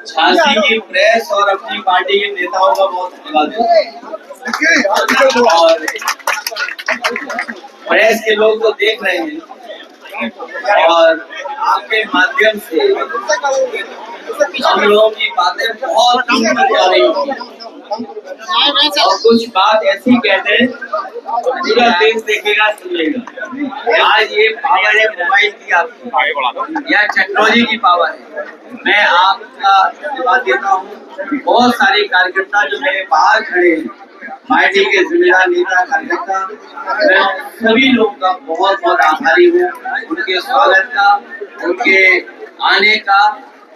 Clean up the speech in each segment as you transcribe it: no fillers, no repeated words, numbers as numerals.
झांसी की प्रेस और अपनी पार्टी के नेताओं का बहुत धन्यवाद और प्रेस के लोग तो देख रहे हैं और आपके माध्यम से हम लोगों की बातें बहुत दूर तक जा रही होंगी और कुछ बात ऐसी कहते हैं पूरा देश देखेगा सुनेगा। आज ये पावर है मोबाइल की, आपकी या टेक्नोलॉजी की पावर है। मैं आपका धन्यवाद देता हूँ। बहुत सारे कार्यकर्ता जो मेरे बाहर खड़े हैं, पार्टी के जिम्मेदार नेता कार्यकर्ता, मैं सभी लोगों का बहुत बहुत आभारी हूँ उनके स्वागत का, उनके आने का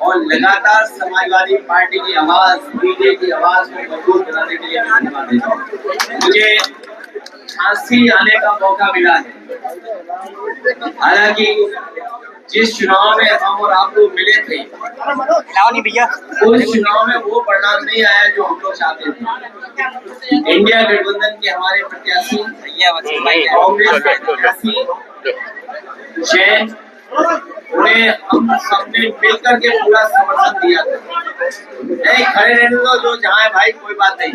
और लगातार समाजवादी पार्टी की आवाज, बीजेपी की आवाज को मजबूत बनाने के लिए धन्यवाद देता हूँ। मुझे झांसी आने का मौका मिला है। हालांकि जिस चुनाव में हम और आप लोग मिले थे, उस चुनाव में वो परिणाम नहीं आया जो हम लोग चाहते थे। इंडिया गठबंधन के हमारे प्रत्याशी, कांग्रेस के प्रत्याशी जैन, उन्हें हम सबने मिलकर के पूरा समर्थन दिया था। नहीं खड़े रहने दो, जो जहाँ है भाई, कोई बात नहीं।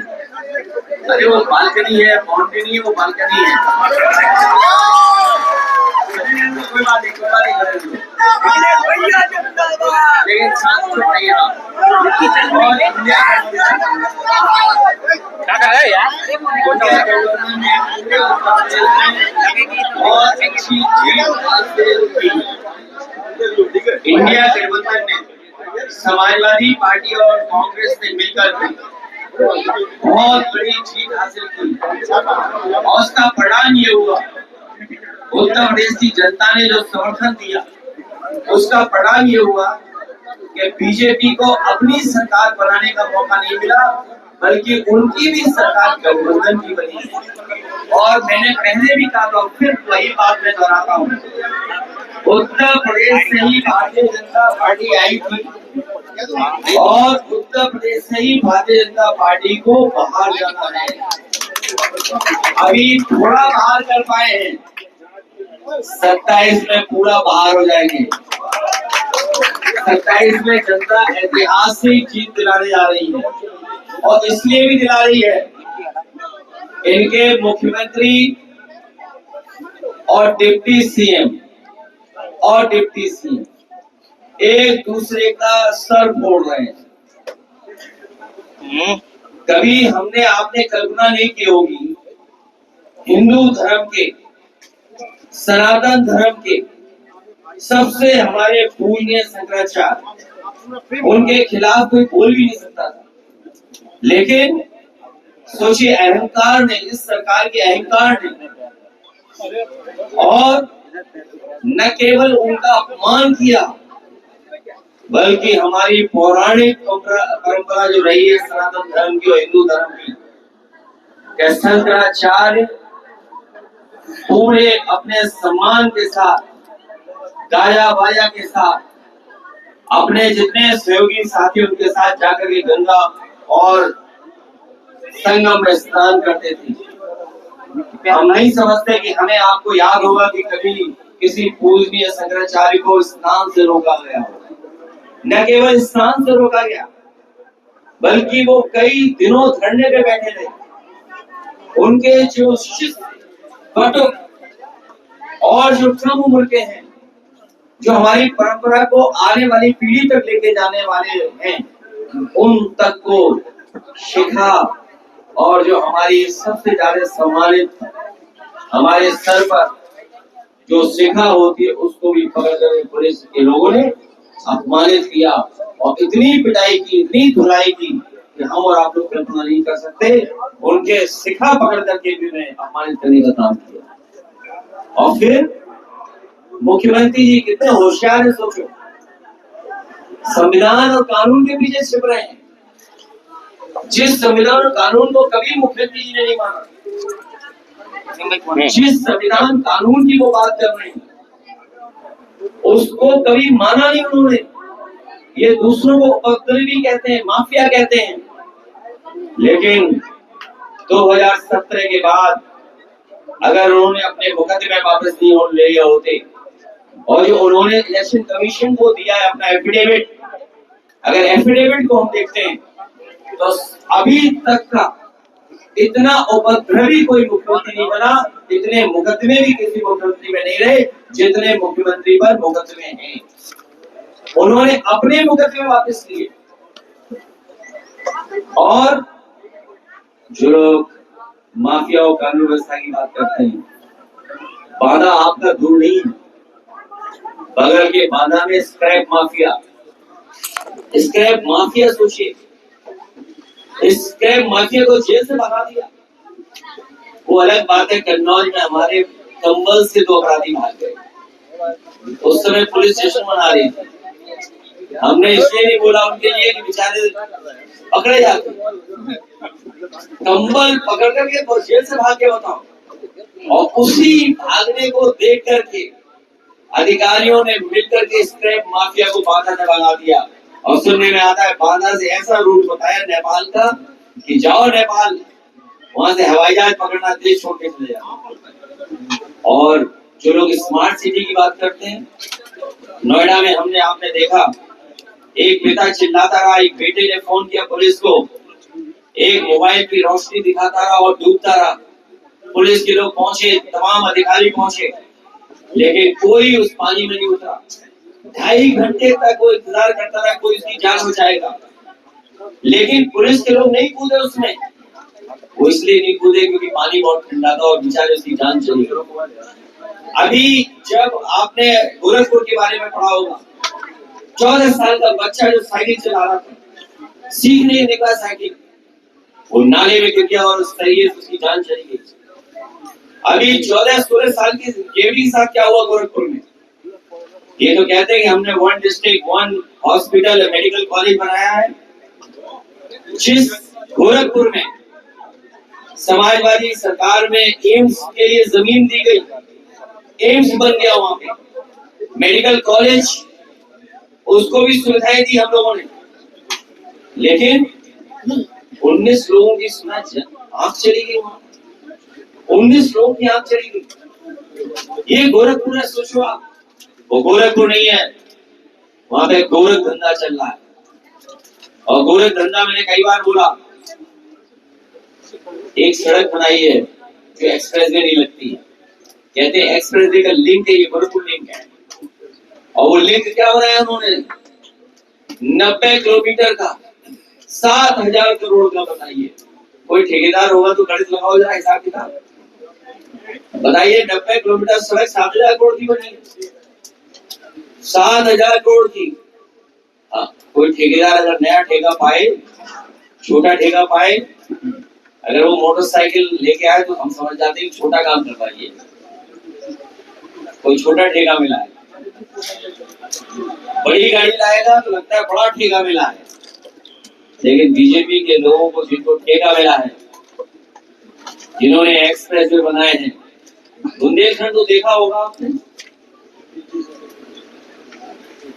अरे वो बालकनी है, बाउंड्री नहीं है, वो बालकनी है। कोई बात नहीं, कोई बात नहीं, खड़े रहो। लेकिन शांत तो नहीं है। क्या कर रहे हैं यार? बहुत अच्छी इंडिया गठबंधन ने समाजवादी पार्टी और कांग्रेस ने मिलकर बहुत बड़ी जीत हासिल की और उसका परिणाम ये हुआ, उत्तर प्रदेश की जनता ने जो समर्थन दिया उसका परिणाम ये हुआ कि बीजेपी को अपनी सरकार बनाने का मौका नहीं मिला, बल्कि उनकी भी सरकार गठबंधन की बनी। और मैंने पहले भी कहा था, फिर वही बात मैं दोहराता हूँ, उत्तर प्रदेश से ही भारतीय जनता पार्टी आई थी और उत्तर प्रदेश से ही भारतीय जनता पार्टी को बाहर जाना है। अभी थोड़ा बाहर कर पाए हैं, 27 में पूरा बाहर हो जाएंगे। 27 में जनता ऐतिहासिक जीत दिलाने जा रही है और इसलिए भी दिला रही है, इनके मुख्यमंत्री और डिप्टी सीएम एक दूसरे का सर फोड़ रहे हैं। कभी आपने कल्पना नहीं की होगी, हिंदू धर्म के, सनातन धर्म के सबसे हमारे पूजनीय शंकराचार्य, उनके खिलाफ कोई बोल भी नहीं सकता था। लेकिन सोचिए, अहंकार ने, इस सरकार के अहंकार ने, और न केवल उनका अपमान किया, बल्कि हमारी पौराणिक परंपरा जो रही है सनातन धर्म की और हिंदू धर्म की, शंकराचार्य पूरे अपने सम्मान के साथ, गाया बाजा के साथ, अपने जितने सहयोगी साथी उनके साथ जाकर के गंगा और संगम में स्नान करते थे। हम नहीं समझते कि हमें, आपको याद होगा कि कभी किसी पूजनीय शंकराचार्य को स्नान से रोका गया। न केवल स्नान से रोका गया, बल्कि वो कई दिनों धरने पे बैठे रहे। उनके जो शिष्य, बटुक और जो कम उम्र के हैं, जो हमारी परंपरा को आने वाली पीढ़ी तक लेके जाने वाले हैं, उन तक को शिखा और जो हमारी सबसे ज्यादा सम्मानित, हमारे सर पर जो शिखा होती है, उसको भी पकड़कर पुलिस के लोगों ने अपमानित किया और इतनी पिटाई की, इतनी धुलाई की कि हम और आप लोग कल्पना नहीं कर सकते। उनके शिखा पकड़ करके भी मैं अपमानित करने का काम किया। और फिर मुख्यमंत्री जी कितने होशियार है, सोचो, संविधान और कानून के पीछे छिप रहे हैं। जिस संविधान और कानून को कभी मुख्यमंत्री जी ने नहीं माना, जिस संविधान कानून की वो बात कर रहे हैं, उसको कभी माना नहीं उन्होंने। ये दूसरों को उपद्रवी कहते हैं, माफिया कहते हैं। लेकिन 2017 के बाद अगर उन्होंने अपने मुकदमे वापस नहीं ले लिया होते और जो उन्होंने इलेक्शन कमीशन को दिया है अपना एफिडेविट, अगर एफिडेविट को हम देखते हैं तो अभी तक का इतना उपद्रवी कोई मुख्यमंत्री नहीं बना, इतने मुकदमे भी किसी मुख्यमंत्री में नहीं रहे जितने मुख्यमंत्री पर मुकदमे हैं। उन्होंने अपने मुकदमे वापस लिए। और जो लोग माफिया और कानून व्यवस्था की बात करते हैं, बांदा आपका दूर नहीं है। बगल के बांदा में स्क्रैप माफिया सोचिए, स्क्रैप माफिया को जेल से भगा दिया। वो अलग बात है, कन्नौज में हमारे कंबल से 2 अपराधी भाग गए। उस समय पुलिस स्टेशन बना रही थी। हमने इसलिए नहीं बोला उनके लिए कि बेचारे पकड़े जाते, कंबल पकड़ करके जेल से भाग के बताओ। और उसी भागने को देख करके अधिकारियों ने मिलकर के स्क्रैप माफिया को बांदा से भगा दिया। और सुनने में आता है बांदा से ऐसा रूट बताया नेपाल का कि जाओ नेपाल, वहां से हवाई जहाज पकड़ना, देश छोड़ के चले जाओ। और जो लोग स्मार्ट सिटी की बात करते हैं, नोएडा में आपने देखा, एक पिता चिल्लाता रहा, एक बेटे ने फोन किया पुलिस को, एक मोबाइल की रोशनी दिखाता रहा और डूबता रहा। पुलिस के लोग पहुंचे, तमाम अधिकारी पहुंचे, लेकिन कोई उस पानी में नहीं उतरा। 2.5 घंटे तक वो इंतजार करता रहा, कोई उसकी जान बचाएगा, लेकिन पुलिस के लोग नहीं कूदे उसमें। वो इसलिए नहीं कूदे क्योंकि पानी बहुत ठंडा था और बेचारे उसकी जान चली गई। अभी जब आपने गोरखपुर के बारे में पढ़ा होगा, 14 साल का बच्चा जो साइकिल चला रहा था, सीखने निकला साइकिल, वो नाले में गिर गया और उस तरीके से उसकी जान चली गई। अभी 14-16 साल की केवली के साथ क्या हुआ गोरखपुर में? ये तो कहते हैं कि हमने 1 डिस्ट्रिक्ट 1 हॉस्पिटल मेडिकल कॉलेज बनाया है। जिस गोरखपुर में समाजवादी सरकार में एम्स के लिए जमीन दी गई, एम्स बन गया वहां पे, मेडिकल कॉलेज, उसको भी सुविधाएं दी हम लोगों ने, लेकिन 19 लोगों की आंख चली गई वहां। 19 लोगों की आंख चली गई। ये गोरखपुर है, सोचो आप। वो गोरखपुर नहीं है, वहां पे गोरख धंधा चल रहा है। और गोरख धंधा मैंने कई बार बोला, एक सड़क बनाई है जो एक्सप्रेस वे नहीं लगती है, कहते हैं एक्सप्रेस वे का लिंक है, ये गोरखपुर लिंक है। और वो लिंक क्या बनाया उन्होंने? 90 किलोमीटर का, 7,000 करोड़ का। बताइए, कोई ठेकेदार होगा तो गणित लगाओ जरा, हिसाब किताब बताइए। 90 किलोमीटर सड़क 7,000 करोड़ की बनी, 7,000 करोड़ की। कोई ठेकेदार अगर नया ठेका पाए, छोटा ठेका पाए, अगर वो मोटरसाइकिल लेके आए तो हम समझ जाते हैं छोटा काम कर पाइए। कोई छोटा ठेका मिला है, बड़ी गाड़ी लाएगा तो लगता है बड़ा ठेका मिला है। लेकिन बीजेपी के लोगों को जिनको ठेका मिला है, जिन्होंने एक्सप्रेस वे बनाए हैं, बुंदेलखंड तो देखा होगा आपने,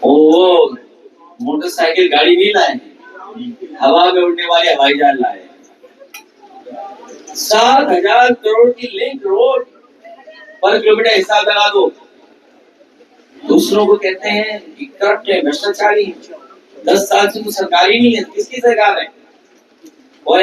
वो मोटरसाइकिल गाड़ी नहीं लाए, हवा में उड़ने वाले हवाई जहाज लाए। 7,000 करोड़ की लिंक रोड पर किलोमीटर, हिसाब लगा दो। दूसरों को कहते हैं करप्ट है, भ्रष्टाचारी। 10 साल से तो सरकार ही नहीं है, किसकी सरकार है? और